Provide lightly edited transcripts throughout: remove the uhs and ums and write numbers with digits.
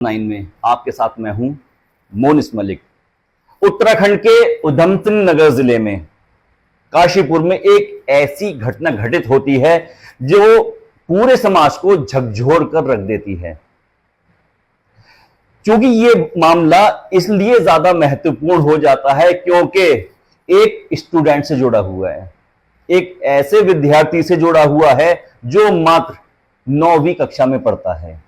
9 में आपके साथ मैं हूं मोनिस मलिक। उत्तराखंड के उधम सिंह नगर जिले में काशीपुर में एक ऐसी घटना घटित होती है जो पूरे समाज को झकझोर कर रख देती है। क्योंकि ये मामला इसलिए ज्यादा महत्वपूर्ण हो जाता है क्योंकि एक स्टूडेंट से जुड़ा हुआ है, एक ऐसे विद्यार्थी से जुड़ा हुआ है जो मात्र 9वीं कक्षा में पढ़ता है,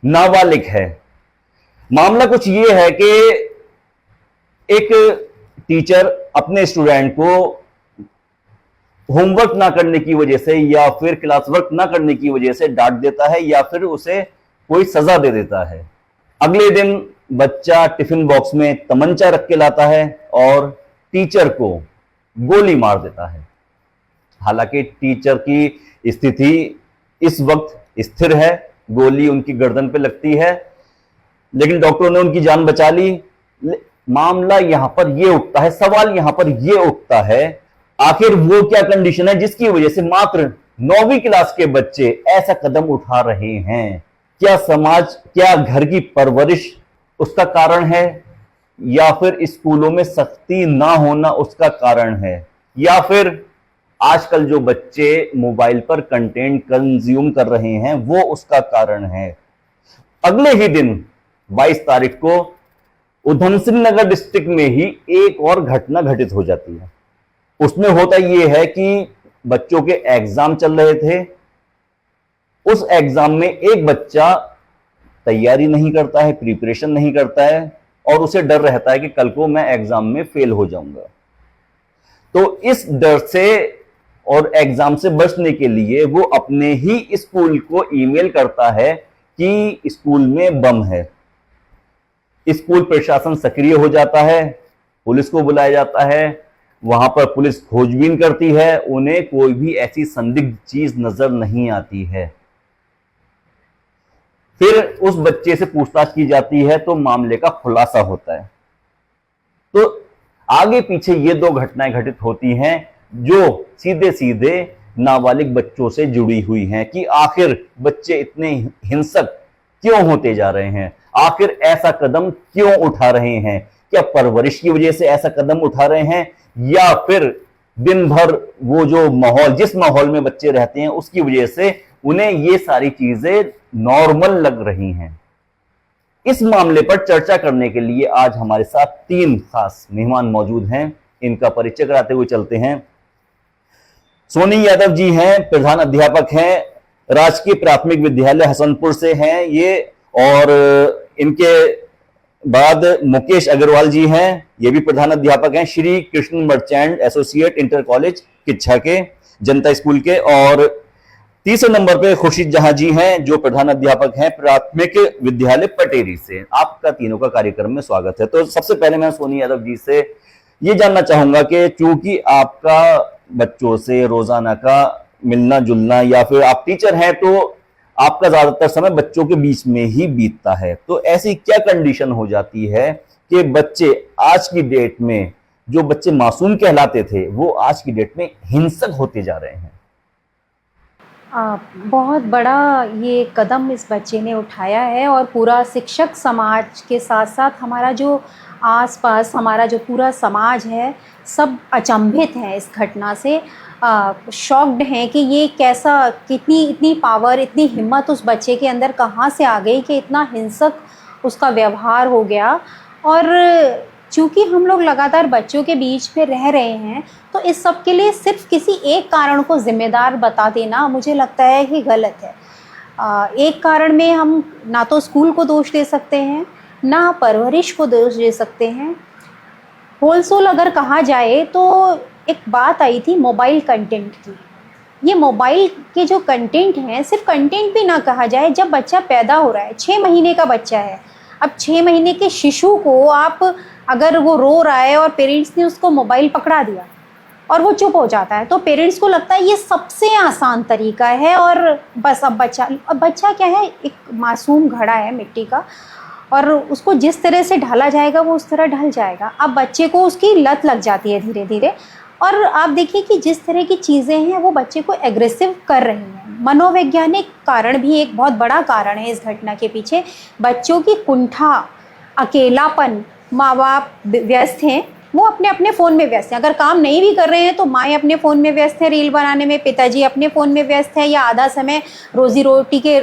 नाबालिग है। मामला कुछ ये है कि एक टीचर अपने स्टूडेंट को होमवर्क ना करने की वजह से या फिर क्लास वर्क ना करने की वजह से डांट देता है या फिर उसे कोई सजा दे देता है। अगले दिन बच्चा टिफिन बॉक्स में तमंचा रख के लाता है और टीचर को गोली मार देता है। हालांकि टीचर की स्थिति इस वक्त स्थिर है, गोली उनकी गर्दन पे लगती है, लेकिन डॉक्टरों ने उनकी जान बचा ली। मामला यहां पर यह उठता है, सवाल यहां पर यह उठता है, आखिर वो क्या कंडीशन है जिसकी वजह से मात्र 9वीं क्लास के बच्चे ऐसा कदम उठा रहे हैं? क्या समाज, क्या घर की परवरिश उसका कारण है, या फिर स्कूलों में सख्ती ना होना उसका कारण है, या फिर आजकल जो बच्चे मोबाइल पर कंटेंट कंज्यूम कर रहे हैं वो उसका कारण है? अगले ही दिन 22 तारीख को उधम सिंह नगर डिस्ट्रिक्ट में ही एक और घटना घटित हो जाती है। उसमें होता यह है कि बच्चों के एग्जाम चल रहे थे। उस एग्जाम में एक बच्चा तैयारी नहीं करता है, प्रिपरेशन नहीं करता है और उसे डर रहता है कि कल को मैं एग्जाम में फेल हो जाऊंगा। तो इस डर से और एग्जाम से बचने के लिए वो अपने ही स्कूल को ईमेल करता है कि स्कूल में बम है। स्कूल प्रशासन सक्रिय हो जाता है, पुलिस को बुलाया जाता है, वहां पर पुलिस खोजबीन करती है, उन्हें कोई भी ऐसी संदिग्ध चीज नजर नहीं आती है। फिर उस बच्चे से पूछताछ की जाती है तो मामले का खुलासा होता है। तो आगे पीछे ये दो घटनाएं घटित होती हैं जो सीधे सीधे नाबालिग बच्चों से जुड़ी हुई हैं कि आखिर बच्चे इतने हिंसक क्यों होते जा रहे हैं, आखिर ऐसा कदम क्यों उठा रहे हैं? क्या परवरिश की वजह से ऐसा कदम उठा रहे हैं, या फिर दिन भर वो जो माहौल, जिस माहौल में बच्चे रहते हैं उसकी वजह से उन्हें ये सारी चीजें नॉर्मल लग रही हैं? इस मामले पर चर्चा करने के लिए आज हमारे साथ 3 खास मेहमान मौजूद हैं। इनका परिचय कराते हुए चलते हैं। सोनी यादव जी हैं, प्रधान अध्यापक हैं, राजकीय प्राथमिक विद्यालय हसनपुर से हैं ये, और इनके बाद मुकेश अग्रवाल जी हैं, ये भी प्रधान अध्यापक हैं, Shri Krishna merchant associate inter college Kichha के, जनता स्कूल के, और तीसरे नंबर पे खुर्शीद जहां जी हैं जो प्रधान अध्यापक हैं प्राथमिक विद्यालय पटेरी से। आपका तीनों का कार्यक्रम में स्वागत है। तो सबसे पहले मैं सोनी यादव जी से ये जानना चाहूंगा कि चूंकि आपका बच्चों से रोजाना का मिलना जुलना, या फिर आप टीचर हैं तो आपका ज्यादातर समय बच्चों के बीच में ही बीतता है, तो ऐसी क्या कंडीशन हो जाती है कि बच्चे आज की डेट में, जो बच्चे मासूम कहलाते थे वो आज की डेट में हिंसक होते जा रहे हैं? बहुत बड़ा ये कदम इस बच्चे ने उठाया है और पूरा शिक्षक समाज के साथ साथ हमारा जो आसपास हमारा जो पूरा समाज है सब अचंभित है इस घटना से, शॉक्ड हैं कि ये कैसा, कितनी इतनी पावर, इतनी हिम्मत उस बच्चे के अंदर कहाँ से आ गई कि इतना हिंसक उसका व्यवहार हो गया। और चूँकि हम लोग लगातार बच्चों के बीच में रह रहे हैं तो इस सब के लिए सिर्फ किसी एक कारण को जिम्मेदार बता देना मुझे लगता है कि गलत है। एक कारण में हम ना तो स्कूल को दोष दे सकते हैं, ना परवरिश को दोष दे सकते हैं। होलसोल अगर कहा जाए तो एक बात आई थी मोबाइल कंटेंट की। ये मोबाइल के जो कंटेंट हैं, सिर्फ कंटेंट भी ना कहा जाए, जब बच्चा पैदा हो रहा है, 6 महीने का बच्चा है, अब 6 महीने के शिशु को आप, अगर वो रो रहा है और पेरेंट्स ने उसको मोबाइल पकड़ा दिया और वो चुप हो जाता है तो पेरेंट्स को लगता है ये सबसे आसान तरीका है और बस अब बच्चा क्या है, एक मासूम घड़ा है मिट्टी का, और उसको जिस तरह से ढाला जाएगा वो उस तरह ढल जाएगा। अब बच्चे को उसकी लत लग जाती है धीरे धीरे, और आप देखिए कि जिस तरह की चीज़ें हैं वो बच्चे को एग्रेसिव कर रही हैं। मनोवैज्ञानिक कारण भी एक बहुत बड़ा कारण है इस घटना के पीछे। बच्चों की कुंठा, अकेलापन, माँ बाप व्यस्त हैं, वो अपने अपने फ़ोन में व्यस्त हैं। अगर काम नहीं भी कर रहे हैं तो माएँ अपने फ़ोन में व्यस्त हैं रील बनाने में, पिताजी अपने फ़ोन में व्यस्त हैं या आधा समय रोज़ी रोटी के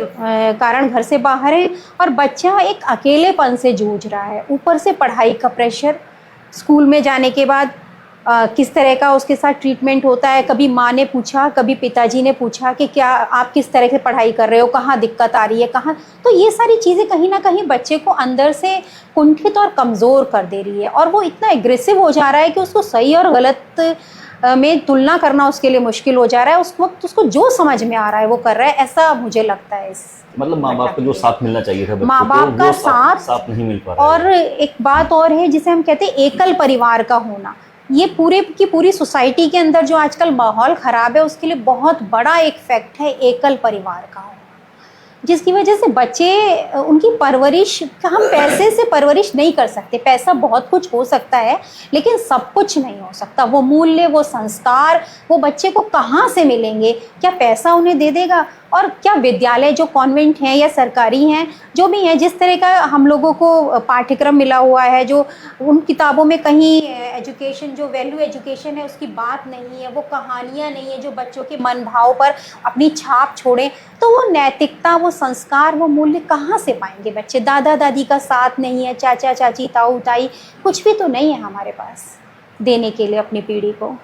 कारण घर से बाहर है, और बच्चा एक अकेलेपन से जूझ रहा है। ऊपर से पढ़ाई का प्रेशर, स्कूल में जाने के बाद किस तरह का उसके साथ ट्रीटमेंट होता है। कभी माँ ने पूछा, कभी पिताजी ने पूछा कि क्या आप किस तरह से पढ़ाई कर रहे हो, कहाँ दिक्कत आ रही है, कहाँ। तो ये सारी चीज़ें कहीं ना कहीं बच्चे को अंदर से कुंठित और कमज़ोर कर दे रही है, और वो इतना एग्रेसिव हो जा रहा है कि उसको सही और गलत में तुलना करना उसके लिए मुश्किल हो जा रहा है। उस वक्त उसको जो समझ में आ रहा है वो कर रहा है, ऐसा मुझे लगता है। इस मतलब माँ बाप को जो साथ मिलना चाहिए था बच्चों माँ को, बाप का वो साथ नहीं मिल पा रहा है। और एक बात और है जिसे हम कहते हैं एकल परिवार का होना। ये पूरे की पूरी सोसाइटी के अंदर जो आजकल माहौल ख़राब है उसके लिए बहुत बड़ा एक फैक्ट है एकल परिवार का होना, जिसकी वजह से बच्चे उनकी परवरिश, हम पैसे से परवरिश नहीं कर सकते। पैसा बहुत कुछ हो सकता है लेकिन सब कुछ नहीं हो सकता। वो मूल्य, वो संस्कार, वो बच्चे को कहाँ से मिलेंगे? क्या पैसा उन्हें दे देगा? और क्या विद्यालय जो कॉन्वेंट हैं या सरकारी हैं, जो भी हैं, जिस तरह का हम लोगों को पाठ्यक्रम मिला हुआ है, जो उन किताबों में कहीं एजुकेशन, जो वैल्यू एजुकेशन है उसकी बात नहीं है, वो कहानियाँ नहीं है जो बच्चों के मन भाव पर अपनी छाप छोड़ें, तो वो नैतिकता, वो संस्कार, वो मूल्य कहाँ से पाएंगे बच्चे? दादा दादी का साथ नहीं है, चाचा चाची, ताऊ ताई, कुछ भी तो नहीं है हमारे पास देने के लिए अपनी पीढ़ी को।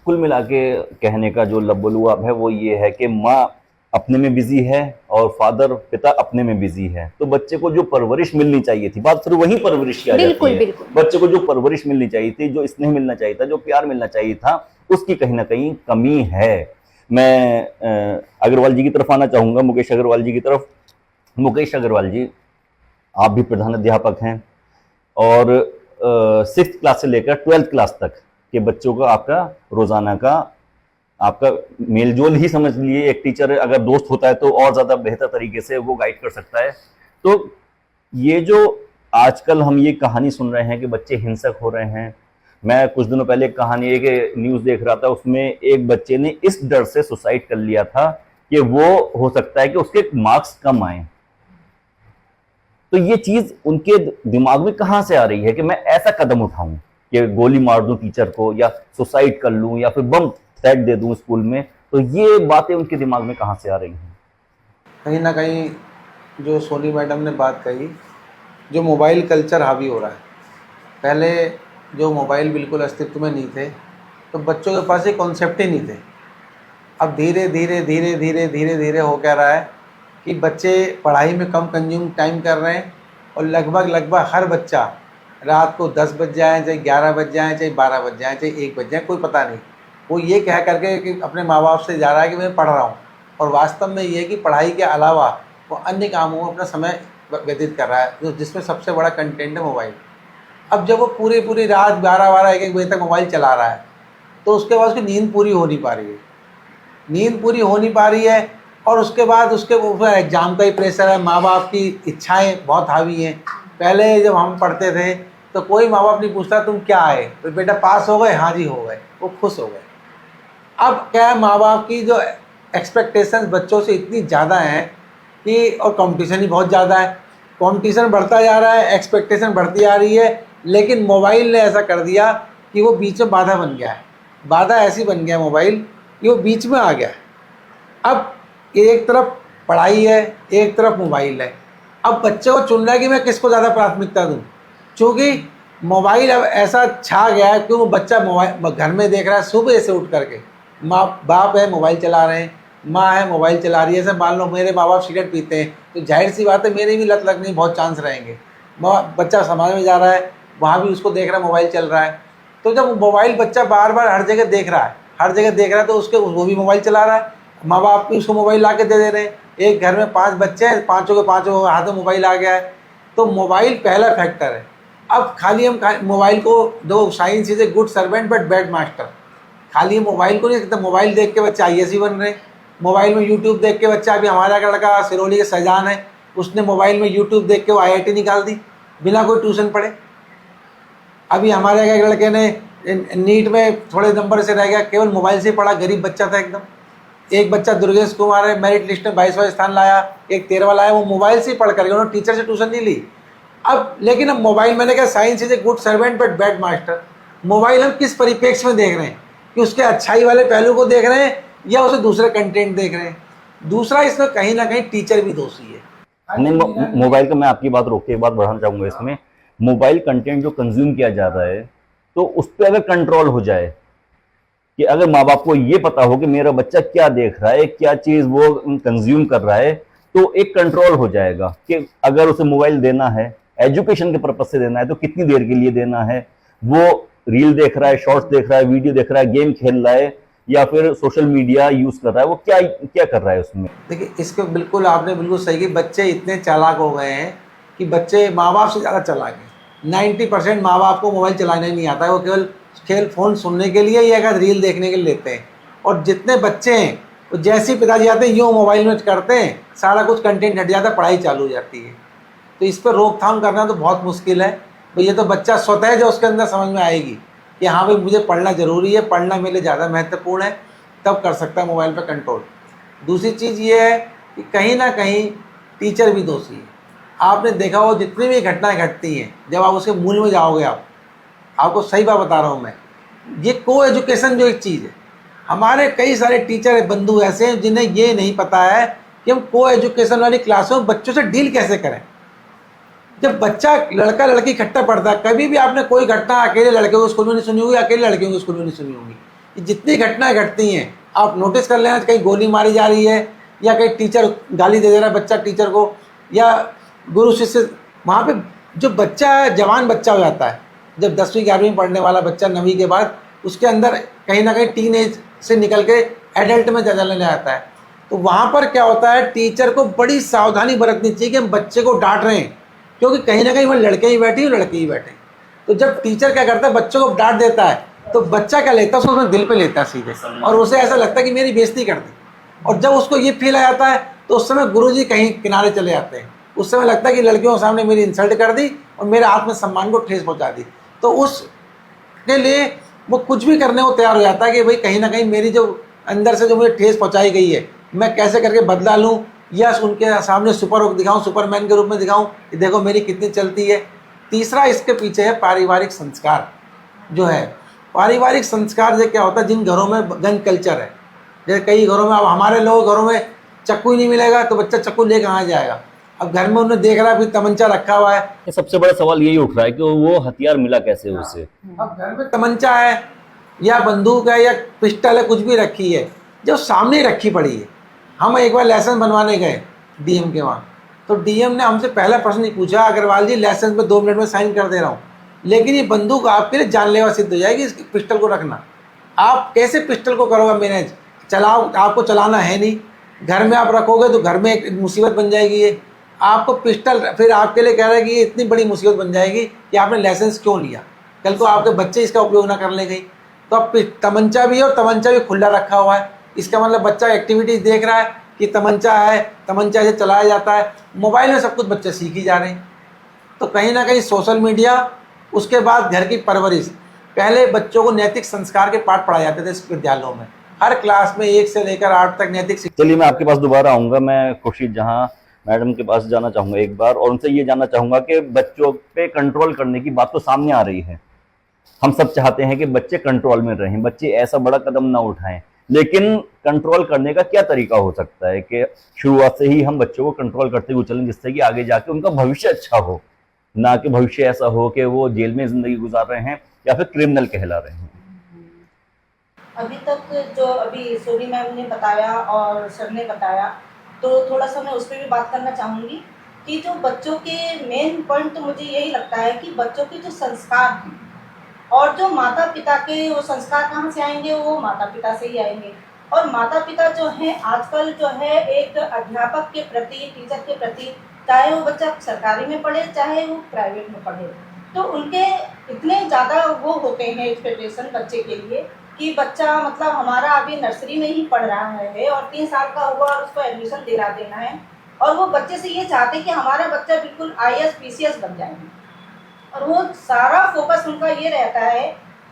कुल मिला के कहने का जो लबोलुआब है वो ये है कि माँ अपने में बिजी है और फादर, पिता अपने में बिजी है। तो बच्चे को जो परवरिश मिलनी चाहिए थी, बात फिर वही परवरिश की आ जाती है। बिल्कुल। बच्चे को जो परवरिश मिलनी चाहिए थी, जो स्नेह मिलना चाहिए था, जो प्यार मिलना चाहिए था, उसकी कहीं ना कहीं कमी है। मैं अग्रवाल जी की तरफ आना चाहूंगा, मुकेश अग्रवाल जी की तरफ। मुकेश अग्रवाल जी, आप भी प्रधान अध्यापक हैं और 6th क्लास से लेकर 12th क्लास तक के बच्चों का आपका रोजाना का आपका मेलजोल ही समझ लिए। एक टीचर अगर दोस्त होता है तो और ज्यादा बेहतर तरीके से वो गाइड कर सकता है। तो ये जो आजकल हम ये कहानी सुन रहे हैं कि बच्चे हिंसक हो रहे हैं, मैं कुछ दिनों पहले एक कहानी, एक न्यूज देख रहा था, उसमें एक बच्चे ने इस डर से सुसाइड कर लिया था कि वो हो सकता है कि उसके मार्क्स कम आए। तो ये चीज उनके दिमाग में कहां से आ रही है कि मैं ऐसा कदम उठाऊं कि गोली मार दूं टीचर को, या सुसाइड कर लूं, या फिर बम थ्रेट दे दूं स्कूल में। तो ये बातें उनके दिमाग में कहां से आ रही हैं? कहीं ना कहीं जो सोनी मैडम ने बात कही, जो मोबाइल कल्चर हावी हो रहा है। पहले जो मोबाइल बिल्कुल अस्तित्व में नहीं थे तो बच्चों के पास ये कॉन्सेप्ट ही नहीं थे। अब धीरे धीरे धीरे धीरे धीरे धीरे हो क्या रहा है कि बच्चे पढ़ाई में कम कंज्यूम टाइम कर रहे हैं, और लगभग हर बच्चा रात को 10 बज जाए, चाहे 11 बज जाए, चाहे 12 बज जाए, चाहे 1 बज जाए, कोई पता नहीं, वो ये कह करके कि अपने माँ बाप से जा रहा है कि मैं पढ़ रहा हूँ, और वास्तव में ये है कि पढ़ाई के अलावा वो अन्य कामों में अपना समय व्यतीत कर रहा है, जिसमें सबसे बड़ा कंटेंट है मोबाइल। अब जब वो पूरी रात 12 1 बजे तक मोबाइल चला रहा है तो उसके बाद उसकी नींद पूरी हो नहीं पा रही है, नींद पूरी हो नहीं पा रही है, और उसके बाद उसके ऊपर एग्ज़ाम का ही प्रेशर है, माँ बाप की इच्छाएं बहुत हावी हैं। पहले जब हम पढ़ते थे तो कोई माँ बाप नहीं पूछता तुम क्या आए, तो बेटा पास हो गए, हाँ जी हो गए, वो खुश हो गए। अब क्या है, माँ बाप की जो एक्सपेक्टेशंस बच्चों से इतनी ज़्यादा हैं कि, और कंपटीशन ही बहुत ज़्यादा है, कंपटीशन बढ़ता जा रहा है, एक्सपेक्टेशन बढ़ती जा रही है, लेकिन मोबाइल ने ऐसा कर दिया कि वो बीच में बाधा बन गया है। बाधा ऐसी बन गया मोबाइल कि वो बीच में आ गया है। अब एक तरफ पढ़ाई है, एक तरफ मोबाइल है। अब बच्चे को चुन रहा है कि मैं किसको ज़्यादा प्राथमिकता दूँ, क्योंकि मोबाइल अब ऐसा छा गया है कि वो बच्चा मोबाइल घर में देख रहा है, सुबह से उठ करके माँ बाप है मोबाइल चला रहे हैं, माँ है मोबाइल चला रही है। जैसे मान लो मेरे माँ बाप सिगरेट पीते हैं तो जाहिर सी बात है मेरे भी लत लगने बहुत चांस रहेंगे। बच्चा समाज में जा रहा है, वहाँ भी उसको देख रहा है, मोबाइल चल रहा है। तो जब मोबाइल बच्चा बार बार हर जगह देख रहा है, तो उसके वो भी मोबाइल चला रहा है, माँ बाप भी उसको मोबाइल ला के दे दे रहे हैं। एक घर में 5 बच्चे हैं, पाँचों के पाँचों हाथ में मोबाइल आ गया है। तो मोबाइल पहला फैक्टर है। अब खाली हम मोबाइल को, दो science is a good servant but bad master, खाली मोबाइल को नहीं कहते। मोबाइल देख के बच्चे IAS बन रहे हैं, मोबाइल में यूट्यूब देख के बच्चा, अभी हमारा लड़का सिरोली के सजान है, उसने मोबाइल में यूट्यूब देख के वो IIT निकाल दी बिना कोई ट्यूशन पढ़े। अभी हमारे एक लड़के ने नीट में थोड़े नंबर से रह गया, केवल मोबाइल से ही पढ़ा, गरीब बच्चा था एकदम। एक बच्चा दुर्गेश कुमार है, मेरिट लिस्ट में 22वां स्थान लाया, एक 13वां लाया, वो मोबाइल से ही पढ़ कर गया, उन्होंने टीचर से ट्यूशन नहीं ली। अब लेकिन अब मोबाइल, मैंने कहा science is a good servant but bad master. Mobile हम किस परिप्रेक्ष्य में देख रहे हैं, कि उसके अच्छाई वाले पहलू को देख रहे हैं या उसे दूसरे कंटेंट देख रहे हैं। दूसरा, इसमें कहीं ना कहीं टीचर भी दोषी है। नहीं, मोबाइल का मैं आपकी बात रोक के एक बात बढ़ाना चाहूंगा इसमें। मोबाइल कंटेंट जो कंज्यूम किया जा रहा है, तो उस पर अगर कंट्रोल हो जाए, कि अगर माँ बाप को ये पता हो कि मेरा बच्चा क्या देख रहा है, क्या चीज वो कंज्यूम कर रहा है, तो एक कंट्रोल हो जाएगा कि अगर उसे मोबाइल देना है, एजुकेशन के पर्पज से देना है, तो कितनी देर के लिए देना है। वो रील देख रहा है, शॉर्ट्स देख रहा है, वीडियो देख रहा है, गेम खेल रहा है, या फिर सोशल मीडिया यूज कर रहा है, वो क्या क्या कर रहा है उसमें। देखिए, इसको बिल्कुल आपने बिल्कुल सही की। बच्चे इतने चालाक हो गए हैं कि बच्चे माँ बाप से ज़्यादा चालाक हैं। 90% माँ बाप को मोबाइल चलाना ही नहीं आता है, वो केवल खेल फ़ोन सुनने के लिए या रील देखने के लिए लेते हैं। और जितने बच्चे हैं वो जैसे ही पिताजी आते हैं यूँ मोबाइल में करते हैं, सारा कुछ कंटेंट हट जाता है, पढ़ाई चालू हो जाती है। तो इस पर रोकथाम करना तो बहुत मुश्किल है। तो ये तो बच्चा स्वतः जो उसके अंदर समझ में आएगी कि हाँ भाई मुझे पढ़ना ज़रूरी है, पढ़ना मेरे लिए ज़्यादा महत्वपूर्ण है, तब कर सकता है मोबाइल पर कंट्रोल। दूसरी चीज़ ये है कि कहीं ना कहीं टीचर भी दोषी है। आपने देखा हो जितनी भी घटनाएं घटती हैं, जब आप उसके मूल में जाओगे, आपको सही बात बता रहा हूँ मैं, ये को एजुकेशन जो एक चीज़ है, हमारे कई सारे टीचर बंधु ऐसे हैं जिन्हें ये नहीं पता है कि हम को एजुकेशन वाली क्लासों में बच्चों से डील कैसे करें। जब बच्चा लड़का लड़की इकट्ठा पढ़ता है, कभी भी आपने कोई घटना अकेले लड़के के स्कूल में नहीं सुनी होगी, अकेले लड़कियों के स्कूल में नहीं सुनी होगी। ये जितनी घटनाएं घटती हैं आप नोटिस कर लेना, कहीं गोली मारी जा रही है या कहीं टीचर गाली दे रहा है बच्चा टीचर को, या गुरु शिष्य, वहाँ पे जो बच्चा है जवान बच्चा हो जाता है। जब 10वीं 11वीं पढ़ने वाला बच्चा 9वीं के बाद उसके अंदर कहीं ना कहीं टीन एज से निकल के एडल्ट में चलने जाता है, तो वहाँ पर क्या होता है, टीचर को बड़ी सावधानी बरतनी चाहिए कि हम बच्चे को डांट रहे हैं, क्योंकि कहीं ना कहीं वह लड़के ही बैठे और लड़के ही बैठे। तो जब टीचर क्या करता है, बच्चों को डांट देता है, तो बच्चा क्या लेता है, उसको दिल पे लेता है सीधे, और उसे ऐसा लगता है कि मेरी बेइज्जती कर दी। और जब उसको ये फील आ जाता है, तो उस समय गुरुजी कहीं किनारे चले जाते हैं। उस समय लगता है कि लड़कियों के सामने मेरी इंसल्ट कर दी और मेरे आत्मसम्मान को ठेस पहुंचा दी। तो उसके लिए वो कुछ भी करने को तैयार हो जाता है कि भाई कहीं ना कहीं मेरी जो अंदर से जो मुझे ठेस पहुंचाई गई है, मैं कैसे करके बदला लूँ, या उनके सामने सुपर हुक दिखाऊं, सुपरमैन के रूप में दिखाऊं कि देखो मेरी कितनी चलती है। तीसरा इसके पीछे है पारिवारिक संस्कार जो है। पारिवारिक संस्कार से क्या होता है, जिन घरों में गन कल्चर है, जैसे कई घरों में, अब हमारे लोग घरों में चक्कू ही नहीं मिलेगा तो बच्चा चक्कू ले कहाँ जाएगा। अब घर में उन्हें देख रहा है फिर तमंचा रखा हुआ है। सबसे बड़ा सवाल यही उठ रहा है कि वो हथियार मिला कैसे उसे। अब घर में तमंचा है या बंदूक है या पिस्टल है, कुछ भी रखी है, जो सामने रखी पड़ी है। हम एक बार लाइसेंस बनवाने गए डीएम के वहाँ, तो डीएम ने हमसे पहला प्रश्न ही पूछा, अग्रवाल जी लाइसेंस पे 2 मिनट में साइन कर दे रहा हूँ, लेकिन ये बंदूक आपके लिए जानलेवा सिद्ध हो जाएगी, इस पिस्टल को रखना। आप कैसे पिस्टल को करोगे मैनेज, चलाओ, आपको चलाना है नहीं, घर में आप रखोगे तो घर में एक मुसीबत बन जाएगी। ये आपको पिस्टल फिर आपके लिए कह रहा है कि ये इतनी बड़ी मुसीबत बन जाएगी कि आपने लाइसेंस क्यों लिया, कल को आपके बच्चे इसका उपयोग ना कर ले गई। तो अब तमंचा भी है और तमंचा भी खुला रखा हुआ है, इसका मतलब बच्चा एक्टिविटीज़ देख रहा है कि तमंचा है, तमंचा से चलाया जाता है। मोबाइल में सब कुछ बच्चे सीख ही जा रहे हैं। तो कहीं ना कहीं सोशल मीडिया, उसके बाद घर की परवरिश। पहले बच्चों को नैतिक संस्कार के पाठ पढ़ाए जाते थे विद्यालयों में, हर क्लास में 1 से लेकर 8 तक नैतिक। चलिए मैं आपके पास दोबारा आऊंगा, मैं खुर्शीद जहां मैडम के पास जाना चाहूंगा एक बार, और उनसे ये जानना चाहूंगा कि बच्चों पे कंट्रोल करने की बात तो सामने आ रही है। हम सब चाहते हैं कि बच्चे कंट्रोल में रहें, बच्चे ऐसा बड़ा कदम ना उठाएं, लेकिन कंट्रोल करने का क्या तरीका हो सकता है कि शुरुआत से ही हम बच्चों को कंट्रोल करते हुए चलें, जिससे कि आगे जाके उनका भविष्य अच्छा हो, ना कि भविष्य ऐसा हो कि वो जेल में जिंदगी गुजार रहे हैं या फिर क्रिमिनल कहला रहे हैं। अभी तक जो अभी सोनी मैम ने बताया और सर ने बताया, तो थोड़ा सा मैं उस पर भी बात करना चाहूँगी कि जो बच्चों के मेन पॉइंट तो मुझे यही लगता है कि बच्चों के जो संस्कार हैं और जो माता पिता के वो संस्कार कहाँ से आएंगे, वो माता पिता से ही आएंगे। और माता पिता जो हैं आजकल जो है एक अध्यापक के प्रति, टीचर के प्रति, चाहे वो बच्चा सरकारी में पढ़े चाहे वो प्राइवेट में पढ़े, तो उनके इतने ज़्यादा वो होते हैं एक्सपेक्टेशन बच्चे के लिए कि बच्चा मतलब हमारा अभी नर्सरी में ही पढ़ रहा है और 3 साल का हुआ और उसको एडमिशन दिला देना है, और वो बच्चे से ये चाहते हैं कि हमारा बच्चा बिल्कुल IAS PCS बन जाएगा। और वो सारा फोकस उनका ये रहता है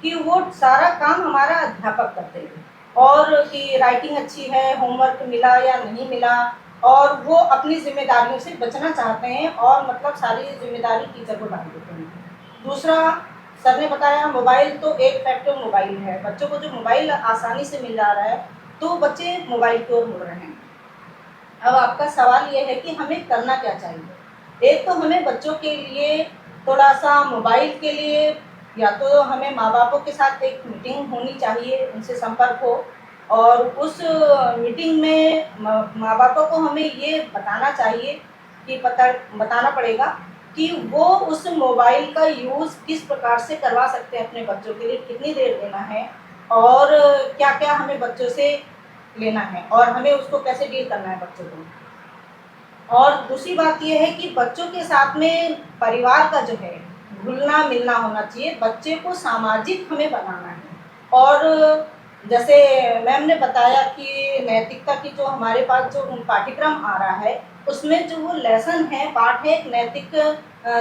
कि वो सारा काम हमारा अध्यापक करते हैं, और कि राइटिंग अच्छी है, होमवर्क मिला या नहीं मिला, और वो अपनी जिम्मेदारियों से बचना चाहते हैं और मतलब सारी जिम्मेदारी टीचर को डाल देते हैं। दूसरा, सर ने बताया मोबाइल तो एक फैक्टर मोबाइल है, बच्चों को जो मोबाइल आसानी से मिल जा रहा है तो बच्चे मोबाइल की ओर मुड़ रहे हैं। अब आपका सवाल ये है कि हमें करना क्या चाहिए। एक तो हमें बच्चों के लिए थोड़ा सा मोबाइल के लिए या तो हमें माँ बापों के साथ एक मीटिंग होनी चाहिए, उनसे संपर्क हो, और उस मीटिंग में माँ बापों को हमें ये बताना चाहिए कि बताना पड़ेगा कि वो उस मोबाइल का यूज़ किस प्रकार से करवा सकते हैं अपने बच्चों के लिए, कितनी देर देना है और क्या क्या हमें बच्चों से लेना है और हमें उसको कैसे डील करना है बच्चों को। और दूसरी बात यह है कि बच्चों के साथ में परिवार का जो है घुलना मिलना होना चाहिए, बच्चे को सामाजिक हमें बनाना है। और जैसे मैम ने बताया कि नैतिकता की जो हमारे पास जो पाठ्यक्रम आ रहा है उसमें जो वो लेसन है, पाठ है, एक नैतिक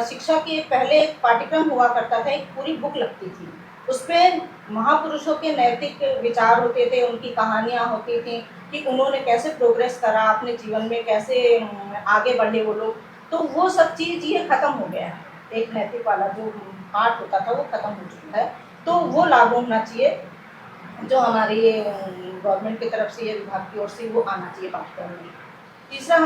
शिक्षा के पहले एक पाठ्यक्रम हुआ करता था, एक पूरी बुक लगती थी, उस पर महापुरुषों के नैतिक विचार होते थे, उनकी कहानियाँ होती थी कि उन्होंने कैसे प्रोग्रेस करा अपने जीवन में, कैसे आगे बढ़े वो लोग। तो वो सब चीज़ ये ख़त्म हो गया है, एक नैतिक वाला जो पाठ होता था वो ख़त्म हो चुका है, तो वो लागू होना चाहिए जो हमारी ये गवर्नमेंट की तरफ से, ये विभाग की ओर से वो आना चाहिए पाठ्यक्रम में। तीसरा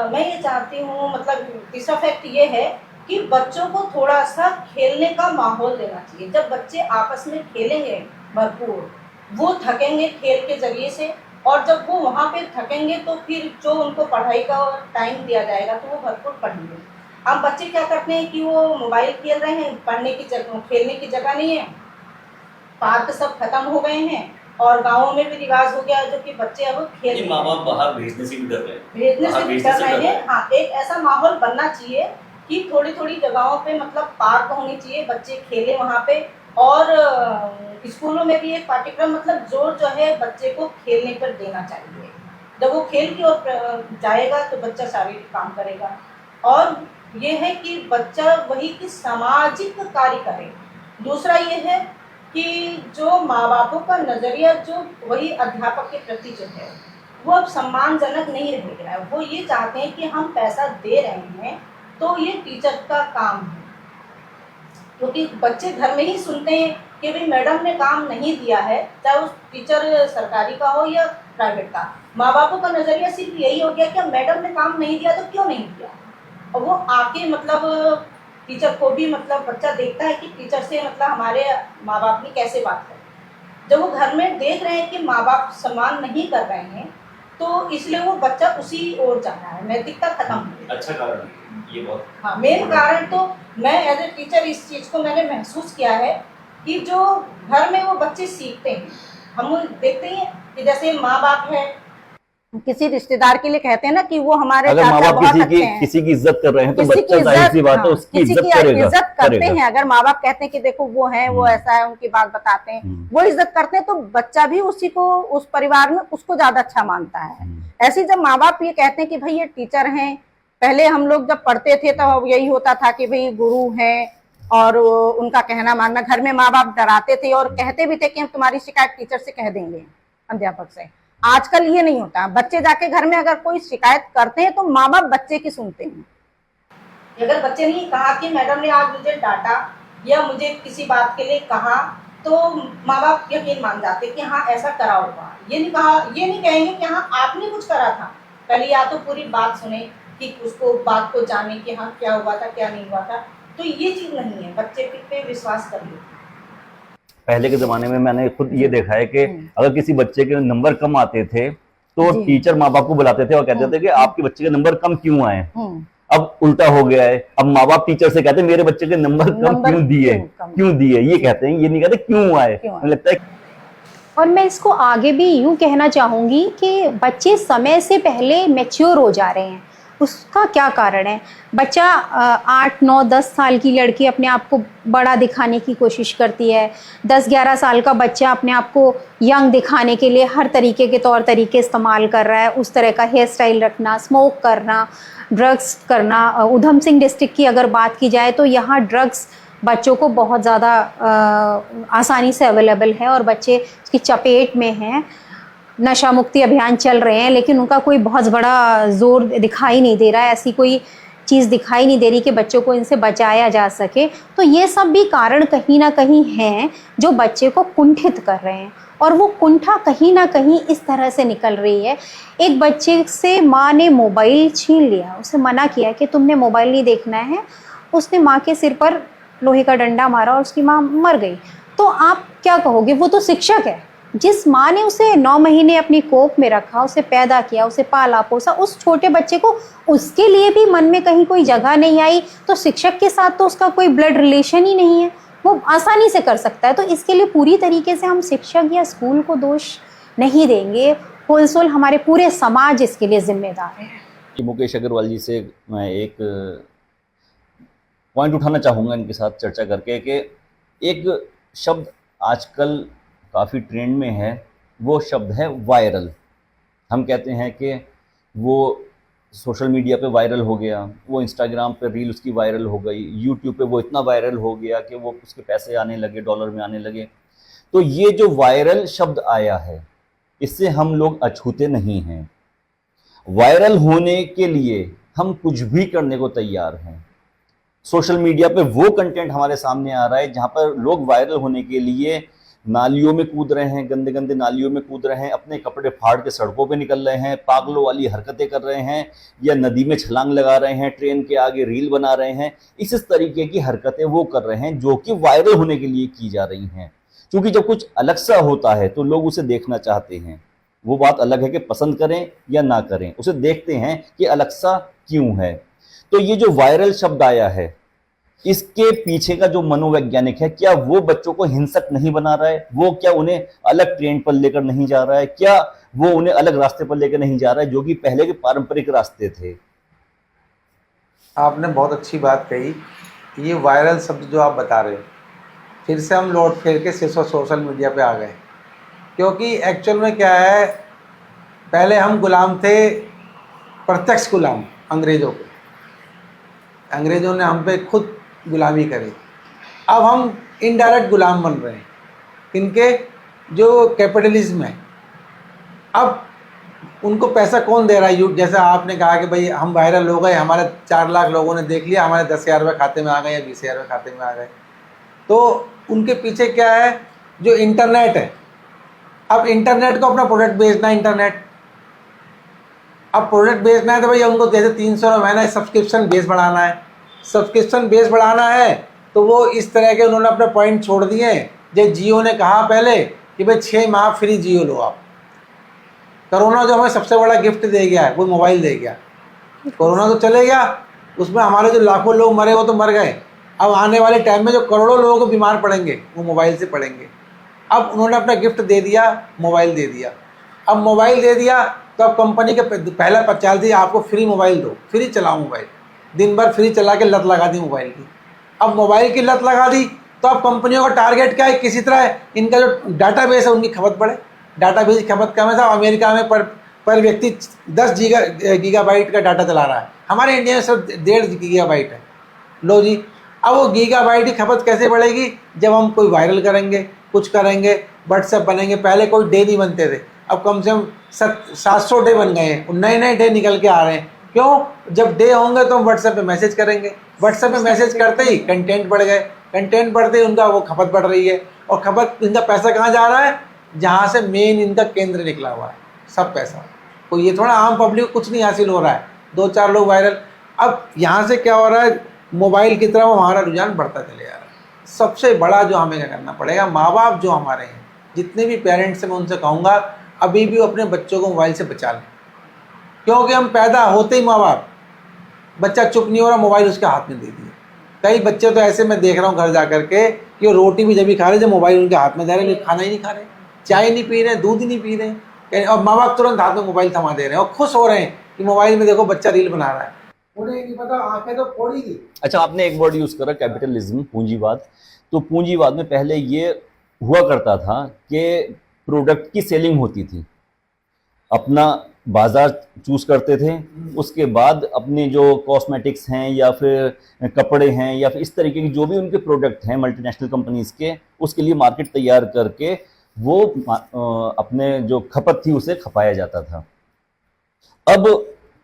मैं ये चाहती हूँ, मतलब तीसरा फैक्ट ये है कि बच्चों को थोड़ा सा खेलने का माहौल देना चाहिए। जब बच्चे आपस में खेलेंगे भरपूर, वो थकेंगे खेल के ज़रिए से, और जब वो वहाँ पे थकेंगे तो फिर जो उनको पढ़ाई का टाइम दिया जाएगा तो वो भरपूर पढ़ेंगे। अब बच्चे क्या करते हैं कि वो मोबाइल खेल रहे हैं, पढ़ने की जगह, खेलने की जगह नहीं है, पार्क सब खत्म हो गए हैं, और गाँवों में भी रिवाज हो गया है जो कि बच्चे अब खेल, माँ बाप बाहर भेजने से भी डर रहे हैं, भेजने से भी डर रहे हैं। हाँ, एक ऐसा माहौल बनना चाहिए कि थोड़ी थोड़ी जगहों पे मतलब पार्क होनी चाहिए, बच्चे खेलें वहाँ पे, और स्कूलों में भी एक पाठ्यक्रम मतलब जोर जो है बच्चे को खेलने पर देना चाहिए। जब वो खेल की ओर जाएगा तो बच्चा शारीरिक काम करेगा, और ये है कि बच्चा वही कि सामाजिक कार्य करे। दूसरा ये है कि जो माँ बापों का नज़रिया जो वही अध्यापक के प्रति जो है वो अब सम्मानजनक नहीं रह गया है। वो ये चाहते हैं कि हम पैसा दे रहे हैं तो ये टीचर का काम है, क्योंकि बच्चे घर में ही सुनते हैं कि भाई मैडम ने काम नहीं दिया है, चाहे उस टीचर सरकारी का हो या प्राइवेट का। माँ बापों का नज़रिया सिर्फ यही हो गया कि मैडम ने काम नहीं दिया तो क्यों नहीं दिया, और वो आके मतलब टीचर को भी मतलब बच्चा देखता है कि टीचर से मतलब हमारे माँ बाप ने कैसे बात करी। जब वो घर में देख रहे हैं कि माँ बाप सम्मान नहीं कर रहे हैं तो इसलिए वो बच्चा उसी ओर जा रहा है, नैतिकता खत्म हो गई। अच्छा कारण है ये बहुत। हाँ, मेन कारण तो मैं एज ए टीचर इस चीज़ को मैंने महसूस किया है कि जो घर में वो बच्चे सीखते हैं, हम देखते हैं कि जैसे माँ बाप है, किसी रिश्तेदार के लिए कहते हैं ना कि वो हमारे अगर माँ चाचा बाप बहुत अच्छे हैं, किसी की इज्जत कर रहे हैं तो किसी की बच्चा जाहिर सी बात है हाँ, उसकी किसी इज्जत की करेगा, इज्जत करते करेगा। हैं। अगर माँ बाप कहते हैं कि देखो वो है, वो ऐसा है, उनकी बात बताते हैं, वो इज्जत करते हैं, तो बच्चा भी उसी को, उस परिवार में उसको ज्यादा अच्छा मानता है। ऐसे जब माँ बाप ये कहते हैं कि भाई ये टीचर हैं, पहले हम लोग जब पढ़ते थे तो यही होता था कि भाई गुरु हैं और उनका कहना मानना, घर में माँ बाप डराते थे और कहते भी थे कि हम तुम्हारी शिकायत टीचर से कह देंगे, अध्यापक से। आजकल ये नहीं होता, बच्चे जाके घर में अगर कोई शिकायत करते हैं तो माँ बाप बच्चे की सुनते हैं। अगर बच्चे ने कहा कि मैडम ने आज मुझे डांटा या मुझे किसी बात के लिए कहा तो माँ बाप यकीन मान जाते कि हाँ ऐसा करा होगा। ये नहीं कहेंगे कि हाँ आपने कुछ करा था, पहले या तो पूरी बात सुने कि उसको बात को जाने कि हाँ क्या हुआ था क्या नहीं हुआ था। तो ये चीज़ नहीं है, बच्चे पे विश्वास करिए। पहले के जमाने में मैंने खुद ये देखा है कि अगर किसी बच्चे के नंबर कम आते थे तो टीचर माँ बाप को बुलाते थे और कहते थे कि आपके बच्चे के नंबर कम क्यों आए। अब उल्टा हो गया है, अब माँ बाप टीचर से कहते हैं मेरे बच्चे के नंबर कम क्यों दिए, ये कहते हैं, ये नहीं कहते क्यों आए। मुझे लगता है। और मैं इसको आगे भी यूं कहना चाहूँगी कि बच्चे समय से पहले मैच्योर हो जा रहे हैं। उसका क्या कारण है? बच्चा 8, 9, 10 साल की लड़की अपने आप को बड़ा दिखाने की कोशिश करती है, 10, 11 साल का बच्चा अपने आप को यंग दिखाने के लिए हर तरीके के तौर तरीके इस्तेमाल कर रहा है, उस तरह का हेयर स्टाइल रखना, स्मोक करना, ड्रग्स करना। उधम सिंह डिस्ट्रिक्ट की अगर बात की जाए तो यहाँ ड्रग्स बच्चों को बहुत ज़्यादा आसानी से अवेलेबल है और बच्चे उसकी चपेट में हैं। नशा मुक्ति अभियान चल रहे हैं लेकिन उनका कोई बहुत बड़ा जोर दिखाई नहीं दे रहा है, ऐसी कोई चीज़ दिखाई नहीं दे रही कि बच्चों को इनसे बचाया जा सके। तो ये सब भी कारण कहीं ना कहीं हैं जो बच्चे को कुंठित कर रहे हैं और वो कुंठा कहीं ना कहीं इस तरह से निकल रही है। एक बच्चे से माँ ने मोबाइल छीन लिया, उसे मना किया कि तुमने मोबाइल नहीं देखना है, उसने माँ के सिर पर लोहे का डंडा मारा और उसकी माँ मर गई। तो आप क्या कहोगे? वो तो शिक्षक है, जिस माँ ने उसे 9 महीने अपनी कोख में रखा, उसे पैदा किया, उसे पाला पोसा, उस छोटे बच्चे को उसके लिए भी मन में कहीं कोई जगह नहीं आई, तो शिक्षक के साथ तो उसका कोई ब्लड रिलेशन ही नहीं है, वो आसानी से कर सकता है। तो इसके लिए पूरी तरीके से हम शिक्षक या स्कूल को दोष नहीं देंगे, होलसोल हमारे पूरे समाज इसके लिए जिम्मेदार है। कि मुकेश अग्रवाल जी से मैं एक पॉइंट उठाना चाहूँगा इनके साथ चर्चा करके कि एक शब्द आजकल काफ़ी ट्रेंड में है, वो शब्द है वायरल। हम कहते हैं कि वो सोशल मीडिया पे वायरल हो गया, वो इंस्टाग्राम पे रील उसकी वायरल हो गई, यूट्यूब पे वो इतना वायरल हो गया कि वो उसके पैसे आने लगे, डॉलर में आने लगे। तो ये जो वायरल शब्द आया है, इससे हम लोग अछूते नहीं हैं। वायरल होने के लिए हम कुछ भी करने को तैयार हैं। सोशल मीडिया पे वो कंटेंट हमारे सामने आ रहा है जहाँ पर लोग वायरल होने के लिए नालियों में कूद रहे हैं, गंदे गंदे नालियों में कूद रहे हैं, अपने कपड़े फाड़ के सड़कों पे निकल रहे हैं, पागलों वाली हरकतें कर रहे हैं, या नदी में छलांग लगा रहे हैं, ट्रेन के आगे रील बना रहे हैं। इस तरीके की हरकतें वो कर रहे हैं जो कि वायरल होने के लिए की जा रही हैं। क्योंकि जब कुछ अलग सा होता है तो लोग उसे देखना चाहते हैं। वो बात अलग है कि पसंद करें या ना करें, उसे देखते हैं कि अलग सा क्यों है। तो ये जो वायरल शब्द आया है, इसके पीछे का जो मनोवैज्ञानिक है, क्या वो बच्चों को हिंसक नहीं बना रहा है? वो क्या उन्हें अलग ट्रेंड पर लेकर नहीं जा रहा है? क्या वो उन्हें अलग रास्ते पर लेकर नहीं जा रहा है जो कि पहले के पारंपरिक रास्ते थे? आपने बहुत अच्छी बात कही। ये वायरल शब्द जो आप बता रहे हो, फिर से हम लौट फिर के सोशल मीडिया पे आ गए। क्योंकि एक्चुअल में क्या है, पहले हम गुलाम थे, प्रत्यक्ष गुलाम अंग्रेज़ों के। अंग्रेज़ों ने हम पे खुद गुलामी करी। अब हम इनडायरेक्ट गुलाम बन रहे हैं इनके, जो कैपिटलिज्म है। अब उनको पैसा कौन दे रहा है? जैसा आपने कहा कि भाई हम वायरल हो गए, हमारे 4 लाख लोगों ने देख लिया, हमारे 10,000 रुपये खाते में आ गए या 20,000 रुपये खाते में आ गए। तो उनके पीछे क्या है? जो इंटरनेट है। अब इंटरनेट को अपना प्रोडक्ट बेचना है। इंटरनेट अब प्रोडक्ट बेचना है तो भैया उनको जैसे 300 महीना सब्सक्रिप्शन बेस बढ़ाना है। सब्सक्रिप्शन बेस बढ़ाना है तो वो इस तरह के उन्होंने अपने पॉइंट छोड़ दिए। जैसे जियो ने कहा पहले कि भाई 6 माह फ्री जियो लो आप। कोरोना जो हमें सबसे बड़ा गिफ्ट दे गया है, वो मोबाइल दे गया। कोरोना तो चले गया, उसमें हमारे जो लाखों लोग मरे वो तो मर गए। अब आने वाले टाइम में जो करोड़ों लोगों को बीमार पड़ेंगे वो मोबाइल से पड़ेंगे। अब उन्होंने अपना गिफ्ट दे दिया, मोबाइल दे दिया। अब मोबाइल दे दिया तो अब कंपनी के पहला 50 दी आपको फ्री मोबाइल दो, फ्री चलाओ मोबाइल, दिन भर फ्री चला के लत लगा दी मोबाइल की। अब मोबाइल की लत लगा दी तो अब कंपनियों का टारगेट क्या है? किसी तरह इनका जो डाटा बेस है उनकी खपत बढ़े। डाटा बेस की खपत कम है साहब। अमेरिका में पर व्यक्ति 10 गीगाबाइट का डाटा चला रहा है, हमारे इंडिया में सिर्फ 1.5 गीगाबाइट है। लो जी, अब वो गीगाबाइट की खपत कैसे बढ़ेगी? जब हम कोई वायरल करेंगे, कुछ करेंगे, व्हाट्सएप बनेंगे। पहले कोई डे नहीं बनते थे, अब कम से कम 700 डे बन गए हैं। नए नए डे निकल के आ रहे हैं। क्यों? जब डे होंगे तो हम व्हाट्सएप पे मैसेज करेंगे, व्हाट्सएप पे मैसेज करते ही कंटेंट बढ़ गए, कंटेंट बढ़ते ही उनका वो खपत बढ़ रही है। और खपत, इनका पैसा कहाँ जा रहा है? जहाँ से मेन इनका केंद्र निकला हुआ है सब पैसा। तो ये थोड़ा आम पब्लिक को कुछ नहीं हासिल हो रहा है, 2-4 लोग वायरल। अब यहाँ से क्या हो रहा है? मोबाइल की तरफ हमारा रुझान बढ़ता चले जा रहा है। सबसे बड़ा जो हमें क्या करना पड़ेगा, माँ बाप जो हमारे हैं, जितने भी पेरेंट्स हैं, मैं उनसे कहूँगा अभी भी अपने बच्चों को मोबाइल से बचा लें। क्योंकि हम पैदा होते ही माँ बाप, बच्चा चुप नहीं हो रहा, मोबाइल उसके हाथ में दे दिया। कई बच्चे तो ऐसे मैं देख रहा हूँ घर जा करके कि वो रोटी भी जब भी खा रहे, जब मोबाइल उनके हाथ में दे रहे, लेकिन खाना ही नहीं खा रहे, चाय नहीं पी रहे, दूध ही नहीं पी रहे, और माँ बाप तुरंत हाथ में मोबाइल थमा दे रहे हैं और खुश हो रहे हैं कि मोबाइल में देखो बच्चा रील बना रहा है। उन्हें नहीं पता, आंखें तो फोड़ेगी। अच्छा, आपने एक वर्ड यूज करा, कैपिटलिज्म, पूंजीवाद। तो पूंजीवाद में पहले ये हुआ करता था कि प्रोडक्ट की सेलिंग होती थी, अपना बाजार चूज करते थे, उसके बाद अपने जो कॉस्मेटिक्स हैं या फिर कपड़े हैं या फिर इस तरीके के जो भी उनके प्रोडक्ट हैं मल्टीनेशनल कंपनीज के, उसके लिए मार्केट तैयार करके वो अपने जो खपत थी उसे खपाया जाता था। अब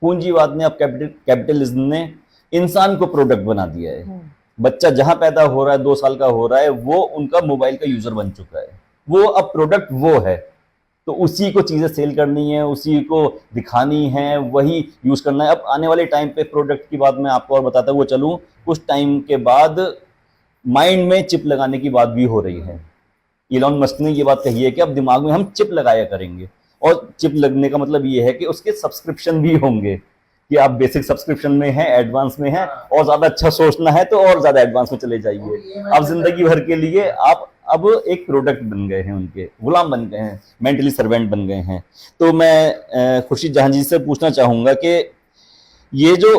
पूंजीवाद ने, अब कैपिटलिज्म ने इंसान को प्रोडक्ट बना दिया है। बच्चा जहां पैदा हो रहा है, 2 साल का हो रहा है, वो उनका मोबाइल का यूजर बन चुका है, वो अब प्रोडक्ट वो है, तो उसी को चीजें सेल करनी है, उसी को दिखानी है, वही यूज करना है। अब आने वाले टाइम पे प्रोडक्ट की बात मैं आपको और बताता हुआ चलूं, कुछ टाइम के बाद माइंड में चिप लगाने की बात भी हो रही है। इलॉन मस्क ने ये बात कही है कि अब दिमाग में हम चिप लगाया करेंगे, और चिप लगने का मतलब ये है कि उसके सब्सक्रिप्शन भी होंगे, कि आप बेसिक सब्सक्रिप्शन में हैं, एडवांस में हैं, और ज्यादा अच्छा सोचना है तो और ज्यादा एडवांस में चले जाइए। अब जिंदगी भर के लिए आप अब एक प्रोडक्ट बन गए हैं, उनके गुलाम बन गए हैं, मेंटली सर्वेंट बन गए हैं। तो मैं खुर्शीद जहांजी से पूछना चाहूंगा कि ये जो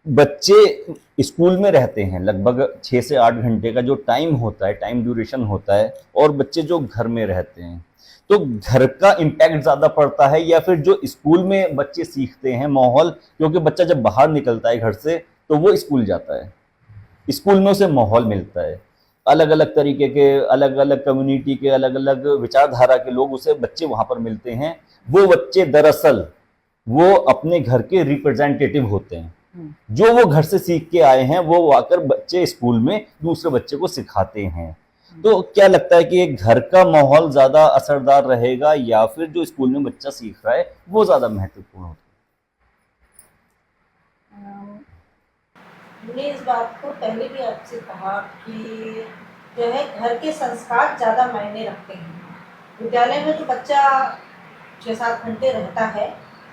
बच्चे स्कूल में रहते हैं, लगभग 6 से 8 घंटे का जो टाइम होता है, टाइम ड्यूरेशन होता है, और बच्चे जो घर में रहते हैं, तो घर का इम्पैक्ट ज्यादा पड़ता है या फिर जो स्कूल में बच्चे सीखते हैं माहौल? क्योंकि बच्चा जब बाहर निकलता है घर से तो वो स्कूल जाता है, स्कूल में उसे माहौल मिलता है, अलग अलग तरीके के, अलग अलग कम्युनिटी के, अलग अलग विचारधारा के लोग उसे बच्चे वहां पर मिलते हैं। वो बच्चे दरअसल वो अपने घर के रिप्रेजेंटेटिव होते हैं, जो वो घर से सीख के आए हैं वो आकर बच्चे स्कूल में दूसरे बच्चे को सिखाते हैं। तो क्या लगता है कि एक घर का माहौल ज्यादा असरदार रहेगा या फिर जो स्कूल में बच्चा सीख रहा है वो ज्यादा महत्वपूर्ण होता मैंने इस बात को पहले भी आपसे कहा कि जो है घर के संस्कार ज़्यादा मायने रखते हैं। विद्यालय में जो बच्चा 6-7 घंटे रहता है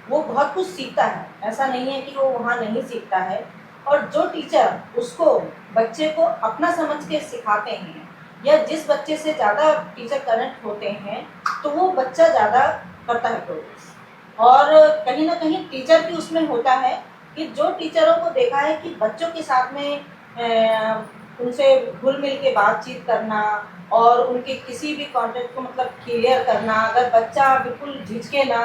वो बहुत कुछ सीखता है, ऐसा नहीं है कि वो वहाँ नहीं सीखता है। और जो टीचर उसको बच्चे को अपना समझ के सिखाते हैं या जिस बच्चे से ज़्यादा टीचर कनेक्ट होते हैं तो वो बच्चा ज़्यादा करता है प्रोग्रेस। और कहीं ना कहीं टीचर भी उसमें होता है कि जो टीचरों को देखा है कि बच्चों के साथ में उनसे घुल मिल के बातचीत करना और उनके किसी भी कॉन्टेक्ट को मतलब क्लियर करना, अगर बच्चा बिल्कुल झिझके ना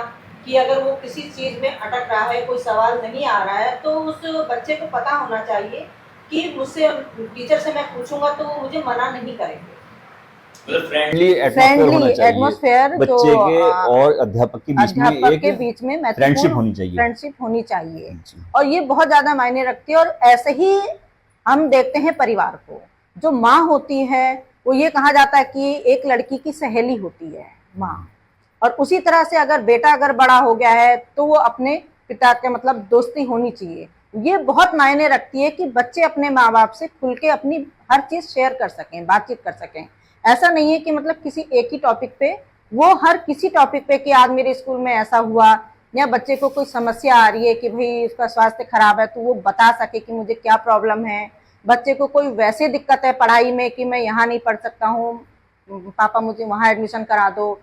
कि अगर वो किसी चीज़ में अटक रहा है, कोई सवाल नहीं आ रहा है, तो उस बच्चे को पता होना चाहिए कि मुझसे टीचर से मैं पूछूंगा तो वो मुझे मना नहीं करेंगे। फ्रेंडली एटमॉस्फेयर बच्चे के और अध्यापक के बीच में एक फ्रेंडशिप होनी चाहिए और ये बहुत ज्यादा मायने रखती है। और ऐसे ही हम देखते हैं परिवार को, जो माँ होती है वो ये कहा जाता है कि एक लड़की की सहेली होती है माँ, और उसी तरह से अगर बेटा अगर बड़ा हो गया है तो वो अपने पिता के मतलब दोस्ती होनी चाहिए। ये बहुत मायने रखती है कि बच्चे अपने माँ बाप से खुल के अपनी हर चीज शेयर कर सकें, बातचीत कर सकें। ऐसा नहीं है कि मतलब किसी एक ही टॉपिक पे, वो हर किसी टॉपिक पे कि आज मेरे स्कूल में ऐसा हुआ या बच्चे को कोई समस्या आ रही है कि भाई उसका स्वास्थ्य खराब है तो वो बता सके कि मुझे क्या प्रॉब्लम है। बच्चे को कोई वैसे दिक्कत है पढ़ाई में कि मैं यहाँ नहीं पढ़ सकता हूँ, पापा मुझे वहाँ एडमिशन करा दो,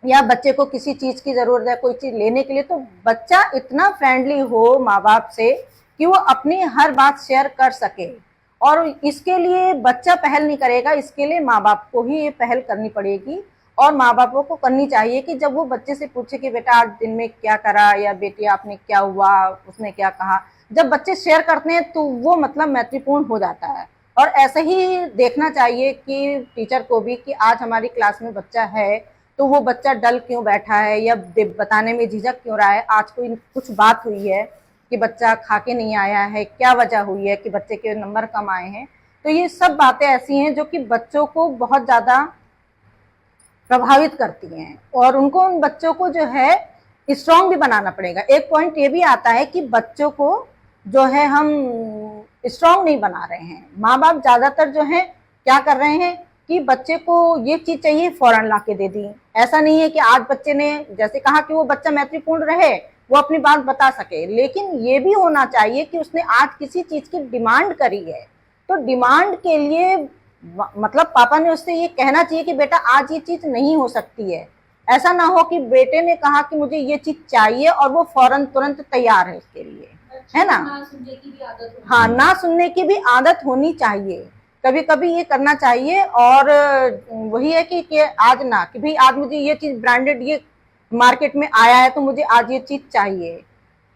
या बच्चे को किसी चीज की जरूरत है कोई चीज लेने के लिए, तो बच्चा इतना फ्रेंडली हो माँ बाप से कि वो अपनी हर बात शेयर कर सके। और इसके लिए बच्चा पहल नहीं करेगा, इसके लिए माँ बाप को ही ये पहल करनी पड़ेगी। और माँ बापों को करनी चाहिए कि जब वो बच्चे से पूछे कि बेटा आज दिन में क्या करा या बेटी आपने क्या हुआ, उसने क्या कहा, जब बच्चे शेयर करते हैं तो वो मतलब मैत्रीपूर्ण हो जाता है। और ऐसे ही देखना चाहिए कि टीचर को भी कि आज हमारी क्लास में बच्चा है तो वो बच्चा डल क्यों बैठा है या बताने में झिझक क्यों रहा है, आज कोई कुछ बात हुई है कि बच्चा खा के नहीं आया है, क्या वजह हुई है कि बच्चे के नंबर कम आए हैं। तो ये सब बातें ऐसी हैं जो कि बच्चों को बहुत ज़्यादा प्रभावित करती हैं और उनको उन बच्चों को जो है स्ट्रॉन्ग भी बनाना पड़ेगा। एक पॉइंट ये भी आता है कि बच्चों को जो है हम स्ट्रॉन्ग नहीं बना रहे हैं। माँ बाप ज़्यादातर जो है क्या कर रहे हैं कि बच्चे को ये चीज़ चाहिए फौरन ला के दे दी। ऐसा नहीं है कि आज बच्चे ने जैसे कहा कि वो बच्चा मैत्रीपूर्ण रहे, वो अपनी बात बता सके, लेकिन ये भी होना चाहिए कि उसने आज किसी चीज़ की डिमांड करी है तो डिमांड के लिए मतलब पापा ने उससे ये कहना चाहिए कि बेटा आज ये चीज़ नहीं हो सकती है। ऐसा ना हो कि बेटे ने कहा कि मुझे ये चीज़ चाहिए और वो फौरन तुरंत तैयार है उसके लिए, है ना। हाँ, ना सुनने की भी आदत होनी चाहिए, कभी कभी ये करना चाहिए। और वही है कि आज ना कि भाई आज मुझे ये चीज़ ब्रांडेड ये मार्केट में आया है तो मुझे आज ये चीज चाहिए।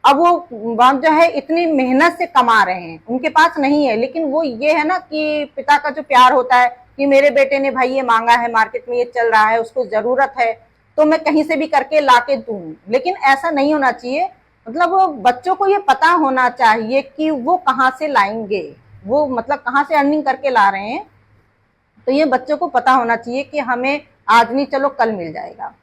अब वो बाप जो है इतनी मेहनत से कमा रहे हैं, उनके पास नहीं है, लेकिन वो ये है ना कि पिता का जो प्यार होता है कि मेरे बेटे ने भाई ये मांगा है, मार्केट में ये चल रहा है, उसको जरूरत है तो मैं कहीं से भी करके लाके दूं। लेकिन ऐसा नहीं होना चाहिए। मतलब वो बच्चों को ये पता होना चाहिए कि वो कहाँ से लाएंगे, वो मतलब कहाँ से अर्निंग करके ला रहे हैं। तो ये बच्चों को पता होना चाहिए कि हमें आज नहीं, चलो कल मिल जाएगा।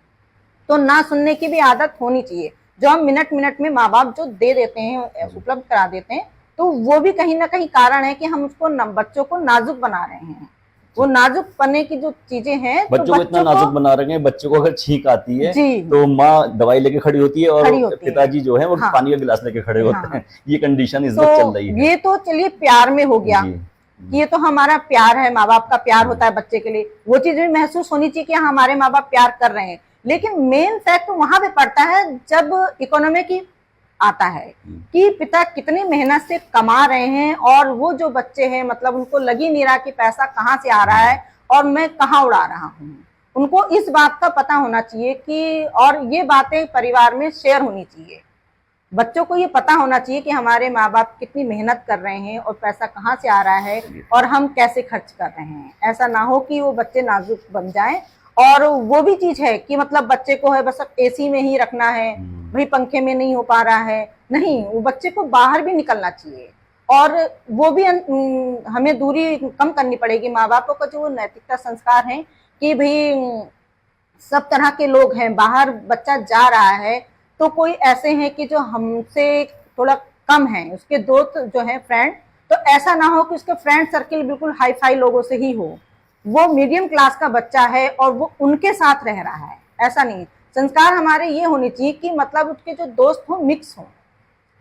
तो ना सुनने की भी आदत होनी चाहिए। जो हम मिनट मिनट में माँ बाप जो दे देते हैं, उपलब्ध करा देते हैं, तो वो भी कहीं ना कहीं कारण है कि हम उसको बच्चों को नाजुक बना रहे हैं। वो नाजुक बनने की जो चीजें हैं, तो बच्चों को इतना नाजुक बना रहे हैं, बच्चों को अगर छींक आती है जी तो माँ दवाई लेके खड़ी होती है और खड़ी होती है। पिताजी जो है वो हाँ। पानी का गिलास लेके खड़े होते हाँ। हैं। ये कंडीशन इस वक्त चल रही तो है। ये तो चलिए प्यार में हो गया जी। कि ये तो हमारा प्यार है, माँ बाप का प्यार होता है बच्चे के लिए, वो चीज भी महसूस होनी चाहिए कि हमारे माँ बाप प्यार कर रहे हैं। लेकिन मेन फैक्ट वहां पे पड़ता है जब इकोनॉमी की आता है कि पिता कितनी मेहनत से कमा रहे हैं और वो जो बच्चे हैं मतलब उनको लगी नहीं रहा कि पैसा कहाँ से आ रहा है और मैं कहाँ उड़ा रहा हूँ। उनको इस बात का पता होना चाहिए कि, और ये बातें परिवार में शेयर होनी चाहिए। बच्चों को ये पता होना चाहिए कि हमारे माँ बाप कितनी मेहनत कर रहे हैं और पैसा कहाँ से आ रहा है और हम कैसे खर्च कर रहे हैं। ऐसा ना हो कि वो बच्चे नाजुक बन जाएं। और वो भी चीज है कि मतलब बच्चे को है बस एसी में ही रखना है, भाई पंखे में नहीं हो पा रहा है, नहीं, वो बच्चे को बाहर भी निकलना चाहिए। और वो भी हमें दूरी कम करनी पड़ेगी। माँ बापों का जो नैतिकता संस्कार है कि भाई सब तरह के लोग हैं, बाहर बच्चा जा रहा है तो कोई ऐसे हैं कि जो हमसे थोड़ा कम है, उसके दोस्त जो है फ्रेंड, तो ऐसा ना हो कि उसके फ्रेंड सर्किल बिल्कुल हाई फाई लोगों से ही हो। वो मीडियम क्लास का बच्चा है और वो उनके साथ रह रहा है, ऐसा नहीं। संस्कार हमारे ये होने चाहिए कि मतलब उसके जो दोस्त हो मिक्स हो,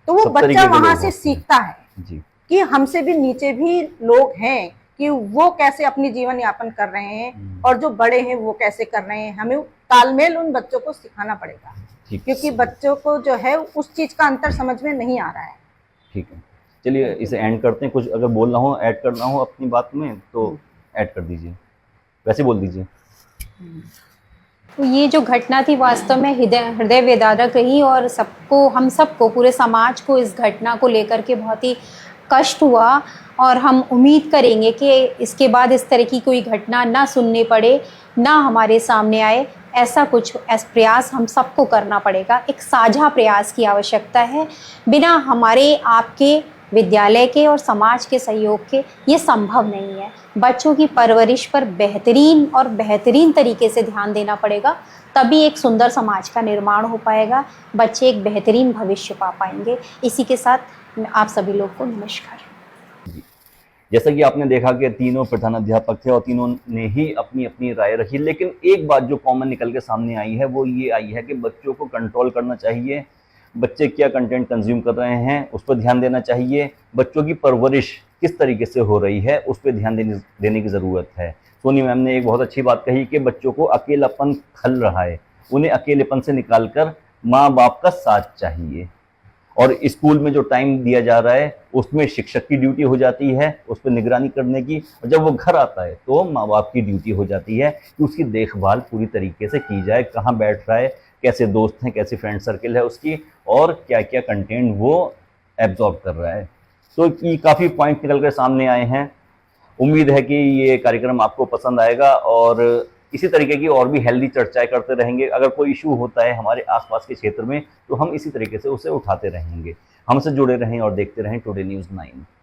तो वो बच्चा वहां से सीखता है जी। कि हमसे भी नीचे भी लोग हैं, कि वो कैसे अपनी जीवन यापन कर रहे हैं और जो बड़े हैं वो कैसे कर रहे हैं। हमें तालमेल उन बच्चों को सिखाना पड़ेगा, क्योंकि बच्चों को जो है उस चीज का अंतर समझ में नहीं आ रहा है। ठीक है, चलिए इसे एंड करते हैं। कुछ अगर बोलना हो, ऐड करना हो अपनी बात में तो ऐड कर दीजिए, वैसे बोल दीजिए। तो ये जो घटना थी वास्तव में हृदय वेदारक रही और सबको, हम सबको, पूरे समाज को इस घटना को लेकर के बहुत ही कष्ट हुआ। और हम उम्मीद करेंगे कि इसके बाद इस तरह की कोई घटना ना सुनने पड़े, ना हमारे सामने आए। ऐसा कुछ प्रयास हम सबको करना पड़ेगा। एक साझा प्रयास की आवश्यकता है। बिना हमारे आपके विद्यालय के और समाज के सहयोग के ये संभव नहीं है। बच्चों की परवरिश पर बेहतरीन तरीके से ध्यान देना पड़ेगा, तभी एक सुंदर समाज का निर्माण हो पाएगा। बच्चे एक बेहतरीन भविष्य पा पाएंगे। इसी के साथ आप सभी लोग को नमस्कार। जैसा कि आपने देखा कि तीनों प्रधानाध्यापक थे और तीनों ने ही अपनी अपनी राय रखी, लेकिन एक बात जो कॉमन निकल के सामने आई है वो ये आई है कि बच्चों को कंट्रोल करना चाहिए। बच्चे क्या कंटेंट कंज्यूम कर रहे हैं उस पर ध्यान देना चाहिए। बच्चों की परवरिश किस तरीके से हो रही है उस पर ध्यान देने की ज़रूरत है। सोनी मैम ने एक बहुत अच्छी बात कही कि बच्चों को अकेलापन खल रहा है, उन्हें अकेलेपन से निकालकर माँ बाप का साथ चाहिए। और स्कूल में जो टाइम दिया जा रहा है उसमें शिक्षक की ड्यूटी हो जाती है उस पर निगरानी करने की, और जब वो घर आता है तो माँ बाप की ड्यूटी हो जाती है कि उसकी देखभाल पूरी तरीके से की जाए। कहाँ बैठ रहा है, कैसे दोस्त हैं, कैसी फ्रेंड सर्किल है उसकी, और क्या क्या कंटेंट वो एब्जॉर्ब कर रहा है। तो ये काफ़ी पॉइंट निकल कर सामने आए हैं। उम्मीद है कि ये कार्यक्रम आपको पसंद आएगा और इसी तरीके की और भी हेल्दी चर्चाएं करते रहेंगे। अगर कोई इशू होता है हमारे आसपास के क्षेत्र में तो हम इसी तरीके से उसे उठाते रहेंगे। हमसे जुड़े रहें और देखते रहें टुडे न्यूज़ 9।